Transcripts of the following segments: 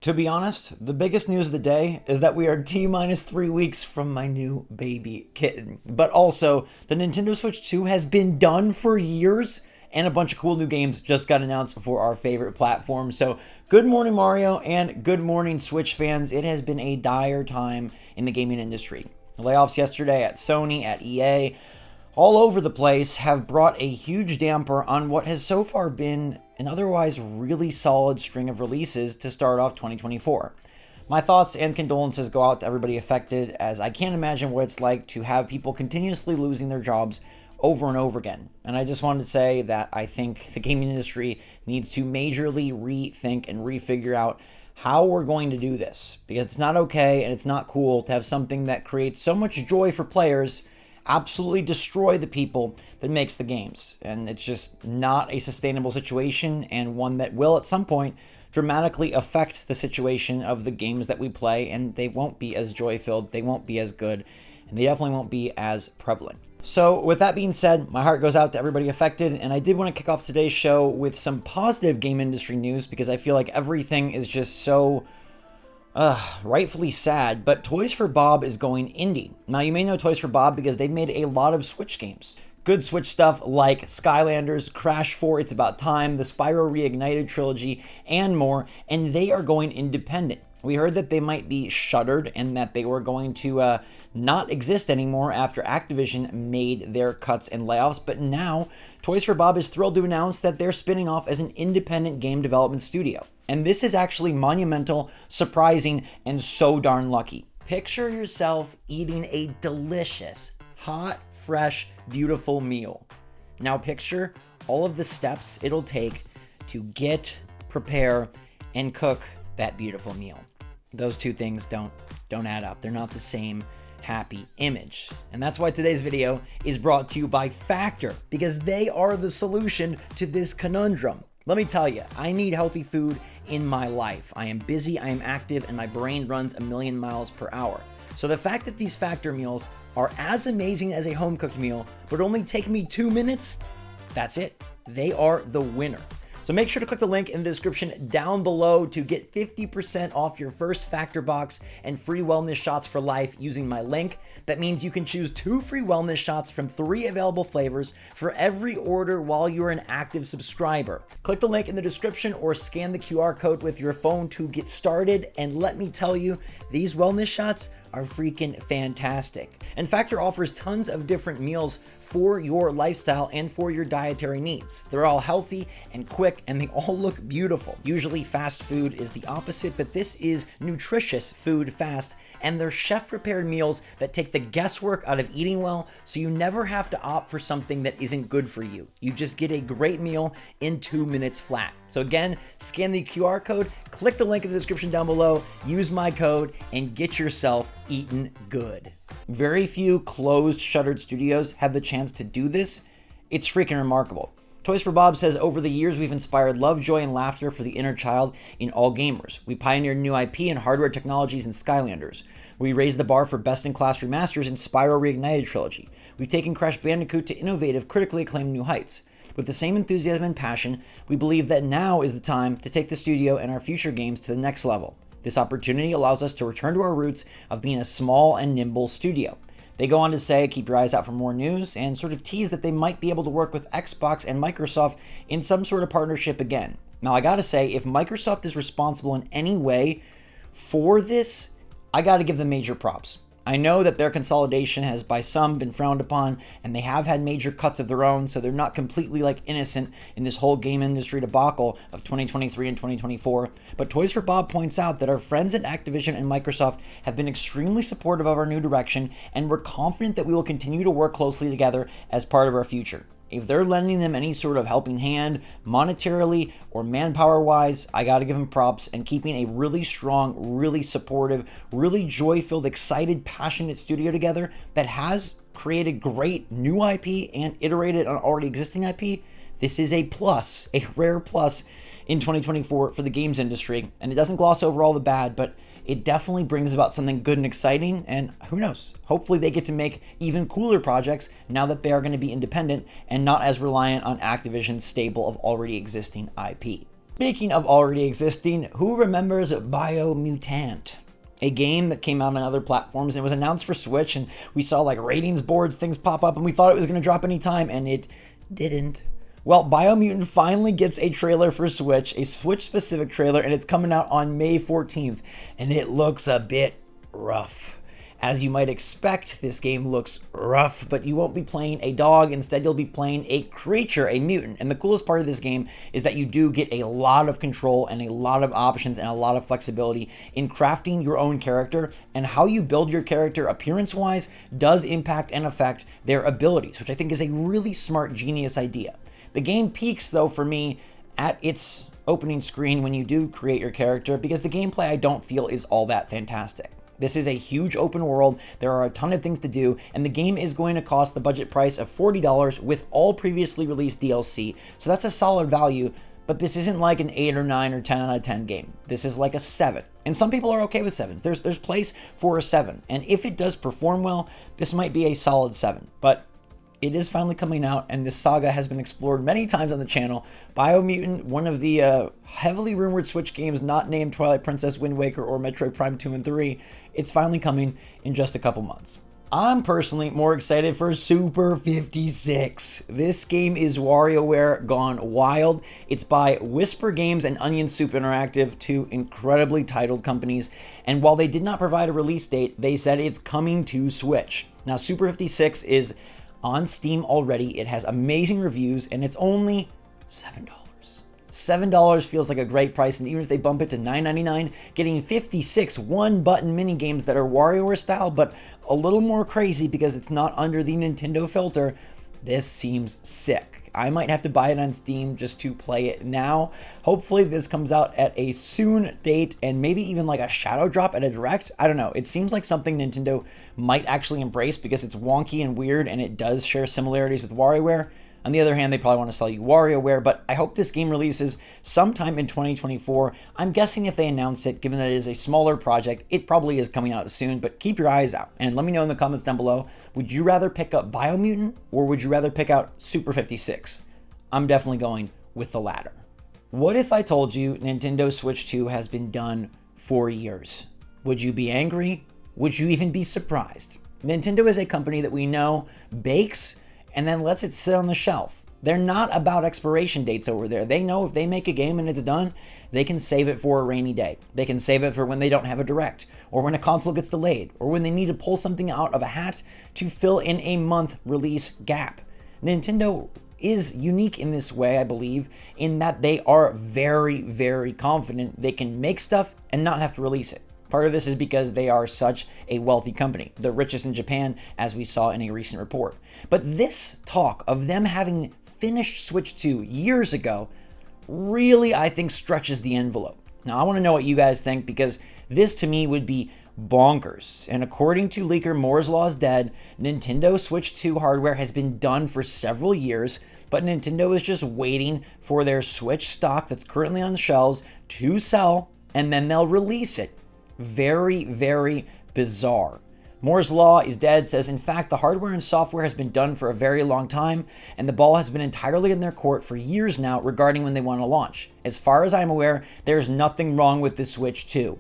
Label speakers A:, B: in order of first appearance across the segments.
A: To be honest, the biggest news of the day is that we are T-minus 3 weeks from my new baby kitten. But also, the Nintendo Switch 2 has been done for years, and a bunch of cool new games just got announced for our favorite platform. So, good morning, Mario, and good morning, Switch fans. It has been a dire time in the gaming industry. The layoffs yesterday at Sony, at EA, all over the place have brought a huge damper on what has so far been an otherwise really solid string of releases to start off 2024. My thoughts and condolences go out to everybody affected, as I can't imagine what it's like to have people continuously losing their jobs over and over again. And I just wanted to say that I think the gaming industry needs to majorly rethink and refigure out how we're going to do this, because it's not okay and it's not cool to have something that creates so much joy for players absolutely destroy the people that makes the games. And it's just not a sustainable situation, and one that will at some point dramatically affect the situation of the games that we play, and they won't be as joy-filled, they won't be as good, and they definitely won't be as prevalent. So with that being said, my heart goes out to everybody affected, and I did want to kick off today's show with some positive game industry news, because I feel like everything is just so rightfully sad. But Toys for Bob is going indie. Now, you may know Toys for Bob because they've made a lot of Switch games. Good Switch stuff like Skylanders, Crash 4, It's About Time, the Spyro Reignited trilogy, and more, and they are going independent. We heard that they might be shuttered and that they were going to not exist anymore after Activision made their cuts and layoffs, but now Toys for Bob is thrilled to announce that they're spinning off as an independent game development studio. And this is actually monumental, surprising, and so darn lucky. Picture yourself eating a delicious, hot, fresh, beautiful meal. Now picture all of the steps it'll take to get, prepare, and cook that beautiful meal. Those two things don't add up. They're not the same happy image. And that's why today's video is brought to you by Factor, because they are the solution to this conundrum. Let me tell you, I need healthy food in my life. I am busy, I am active, and my brain runs a million miles per hour. So the fact that these Factor meals are as amazing as a home-cooked meal, but only take me 2 minutes, that's it. They are the winner. So make sure to click the link in the description down below to get 50% off your first Factor box and free wellness shots for life using my link. That means you can choose 2 free wellness shots from 3 available flavors for every order while you're an active subscriber. Click the link in the description or scan the QR code with your phone to get started. And let me tell you, these wellness shots are freaking fantastic. And Factor offers tons of different meals for your lifestyle and for your dietary needs. They're all healthy and quick, and they all look beautiful. Usually fast food is the opposite, but this is nutritious food fast, and they're chef-prepared meals that take the guesswork out of eating well, so you never have to opt for something that isn't good for you. You just get a great meal in 2 minutes flat. So again, scan the QR code, click the link in the description down below, use my code, and get yourself eating good. Very few closed, shuttered studios have the chance to do this. It's freaking remarkable. Toys for Bob says, over the years, we've inspired love, joy, and laughter for the inner child in all gamers. We pioneered new IP and hardware technologies in Skylanders. We raised the bar for best-in-class remasters in Spyro Reignited trilogy. We've taken Crash Bandicoot to innovative, critically acclaimed new heights. With the same enthusiasm and passion, we believe that now is the time to take the studio and our future games to the next level. This opportunity allows us to return to our roots of being a small and nimble studio. They go on to say, keep your eyes out for more news, and sort of tease that they might be able to work with Xbox and Microsoft in some sort of partnership again. Now, I gotta say, if Microsoft is responsible in any way for this, I gotta give them major props. I know that their consolidation has by some been frowned upon, and they have had major cuts of their own, so they're not completely innocent in this whole game industry debacle of 2023 and 2024. But Toys for Bob points out that our friends at Activision and Microsoft have been extremely supportive of our new direction, and we're confident that we will continue to work closely together as part of our future. If they're lending them any sort of helping hand, monetarily or manpower-wise, I gotta give them props, and keeping a really strong, really supportive, really joy-filled, excited, passionate studio together that has created great new IP and iterated on already existing IP. This is a plus, a rare plus in 2024 for the games industry, and it doesn't gloss over all the bad, but it definitely brings about something good and exciting, and who knows, hopefully they get to make even cooler projects now that they are going to be independent and not as reliant on Activision's stable of already existing IP. Speaking of already existing, who remembers Biomutant? A game that came out on other platforms and was announced for Switch, and we saw like ratings boards, things pop up, and we thought it was going to drop anytime, and it didn't. Well, Biomutant finally gets a trailer for Switch, a Switch-specific trailer, and it's coming out on May 14th, and it looks a bit rough. As you might expect, this game looks rough, but you won't be playing a dog. Instead, you'll be playing a creature, a mutant. And the coolest part of this game is that you do get a lot of control and a lot of options and a lot of flexibility in crafting your own character, and how you build your character appearance-wise does impact and affect their abilities, which I think is a really smart, genius idea. The game peaks, though, for me at its opening screen when you do create your character, because the gameplay I don't feel is all that fantastic. This is a huge open world, there are a ton of things to do, and the game is going to cost the budget price of $40 with all previously released DLC, so that's a solid value, but this isn't like an 8 or 9 or 10 out of 10 game. This is like a 7, and some people are okay with 7s. There's place for a 7, and if it does perform well, this might be a solid 7, but it is finally coming out, and this saga has been explored many times on the channel. Biomutant, one of the heavily rumored Switch games not named Twilight Princess, Wind Waker, or Metroid Prime 2 and 3, it's finally coming in just a couple months. I'm personally more excited for Super 56. This game is WarioWare gone wild. It's by Whisper Games and Onion Soup Interactive, two incredibly titled companies, and while they did not provide a release date, they said it's coming to Switch. Now, Super 56 is on Steam already. It has amazing reviews, and it's only $7. $7 feels like a great price, and even if they bump it to $9.99, getting 56 one-button mini-games that are WarioWare style, but a little more crazy because it's not under the Nintendo filter, this seems sick. I might have to buy it on Steam just to play it now. Hopefully this comes out at a soon date, and maybe even like a shadow drop at a direct. I don't know. It seems like something Nintendo might actually embrace because it's wonky and weird, and it does share similarities with WarioWare. On the other hand, they probably want to sell you WarioWare, but I hope this game releases sometime in 2024. I'm guessing if they announce it, given that it is a smaller project, it probably is coming out soon, but keep your eyes out. And let me know in the comments down below, would you rather pick up Biomutant, or would you rather pick out Super 56? I'm definitely going with the latter. What if I told you Nintendo Switch 2 has been done for years? Would you be angry? Would you even be surprised? Nintendo is a company that we know bakes and then lets it sit on the shelf. They're not about expiration dates over there. They know if they make a game and it's done, they can save it for a rainy day. They can save it for when they don't have a direct, or when a console gets delayed, or when they need to pull something out of a hat to fill in a month release gap. Nintendo is unique in this way, I believe, in that they are very, very confident they can make stuff and not have to release it. Part of this is because they are such a wealthy company, the richest in Japan, as we saw in a recent report. But this talk of them having finished Switch 2 years ago really, I think, stretches the envelope. Now, I want to know what you guys think, because this to me would be bonkers. And according to leaker Moes Law is dead, Nintendo Switch 2 hardware has been done for several years, but Nintendo is just waiting for their Switch stock that's currently on the shelves to sell, and then they'll release it. Very, very bizarre. Moes Law is dead says, in fact, the hardware and software has been done for a very long time, and the ball has been entirely in their court for years now regarding when they want to launch. As far as I'm aware, there's nothing wrong with the Switch 2.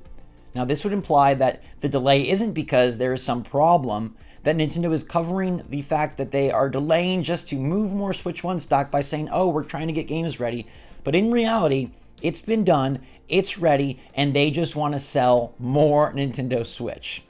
A: Now, this would imply that the delay isn't because there is some problem, that Nintendo is covering the fact that they are delaying just to move more Switch 1 stock by saying, oh, we're trying to get games ready. But in reality, it's been done, it's ready, and they just want to sell more Nintendo Switch.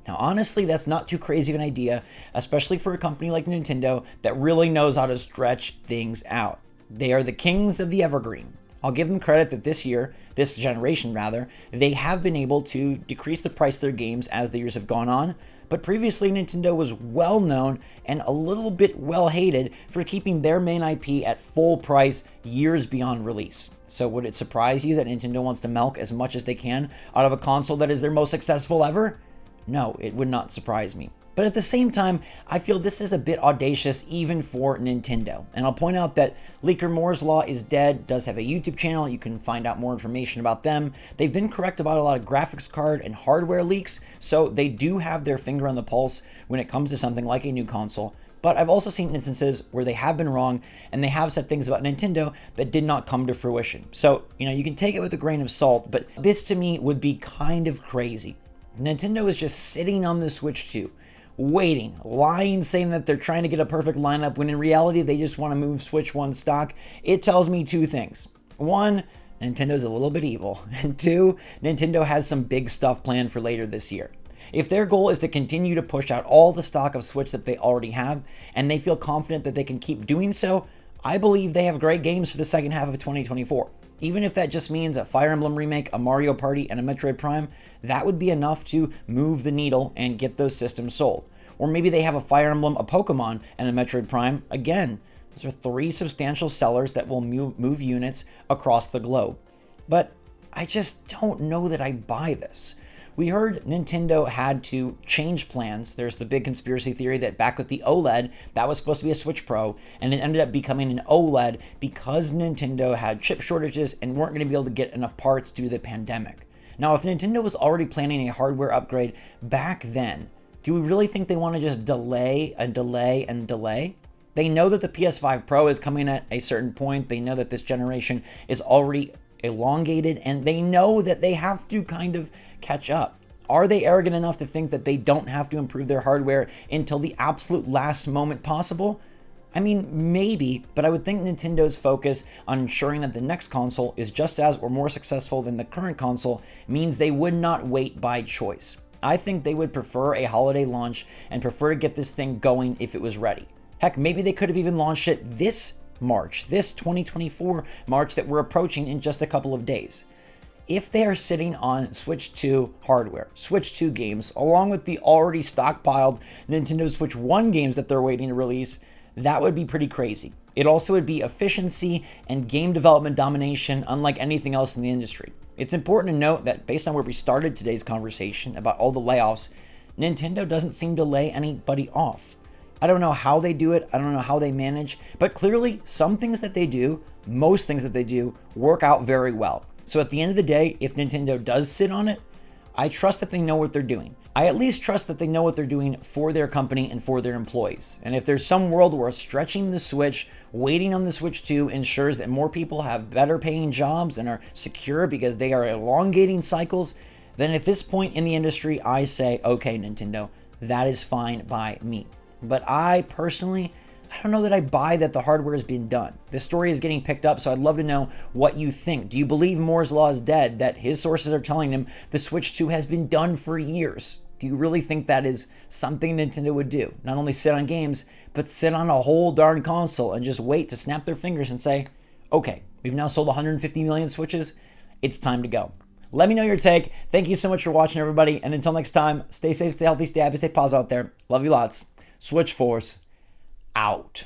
A: Now, honestly, that's not too crazy of an idea, especially for a company like Nintendo that really knows how to stretch things out. They are the kings of the evergreen. I'll give them credit that this generation rather, they have been able to decrease the price of their games as the years have gone on, but previously Nintendo was well known and a little bit well hated for keeping their main IP at full price years beyond release. So would it surprise you that Nintendo wants to milk as much as they can out of a console that is their most successful ever? No, it would not surprise me. But at the same time, I feel this is a bit audacious even for Nintendo. And I'll point out that leaker Moes Law is dead, does have a YouTube channel. You can find out more information about them. They've been correct about a lot of graphics card and hardware leaks, so they do have their finger on the pulse when it comes to something like a new console. But I've also seen instances where they have been wrong and they have said things about Nintendo that did not come to fruition. So, you can take it with a grain of salt, but this to me would be kind of crazy. Nintendo is just sitting on the Switch 2, waiting, lying, saying that they're trying to get a perfect lineup when in reality they just want to move Switch 1 stock. It tells me two things. One, Nintendo's a little bit evil. And two, Nintendo has some big stuff planned for later this year. If their goal is to continue to push out all the stock of Switch that they already have, and they feel confident that they can keep doing so, I believe they have great games for the second half of 2024. Even if that just means a Fire Emblem remake, a Mario Party, and a Metroid Prime, that would be enough to move the needle and get those systems sold. Or maybe they have a Fire Emblem, a Pokemon, and a Metroid Prime. Again, those are three substantial sellers that will move units across the globe. But I just don't know that I buy this. We heard Nintendo had to change plans. There's the big conspiracy theory that back with the OLED, that was supposed to be a Switch Pro, and it ended up becoming an OLED because Nintendo had chip shortages and weren't going to be able to get enough parts due to the pandemic. Now, if Nintendo was already planning a hardware upgrade back then, do we really think they want to just delay and delay and delay? They know that the PS5 Pro is coming at a certain point. They know that this generation is already elongated, and they know that they have to kind of catch up. Are they arrogant enough to think that they don't have to improve their hardware until the absolute last moment possible? I mean, maybe, but I would think Nintendo's focus on ensuring that the next console is just as or more successful than the current console means they would not wait by choice. I think they would prefer a holiday launch and prefer to get this thing going if it was ready. Heck, maybe they could have even launched it this March, this 2024 March that we're approaching in just a couple of days. If they are sitting on Switch 2 hardware, Switch 2 games, along with the already stockpiled Nintendo Switch 1 games that they're waiting to release, that would be pretty crazy. It also would be efficiency and game development domination unlike anything else in the industry. It's important to note that based on where we started today's conversation about all the layoffs, Nintendo doesn't seem to lay anybody off. I don't know how they do it, I don't know how they manage, but clearly some things that they do, most things that they do, work out very well. So at the end of the day, if Nintendo does sit on it, I trust that they know what they're doing. I at least trust that they know what they're doing for their company and for their employees. And if there's some world where stretching the Switch, waiting on the Switch 2 ensures that more people have better paying jobs and are secure because they are elongating cycles, then at this point in the industry, I say, okay, Nintendo, that is fine by me. But I personally, I don't know that I buy that the hardware has been done. This story is getting picked up, so I'd love to know what you think. Do you believe Moes Law is dead, that his sources are telling him the Switch 2 has been done for years? Do you really think that is something Nintendo would do? Not only sit on games, but sit on a whole darn console and just wait to snap their fingers and say, okay, we've now sold 150 million Switches, it's time to go. Let me know your take. Thank you so much for watching, everybody, and until next time, stay safe, stay healthy, stay happy, stay positive out there. Love you lots. SwitchForce out.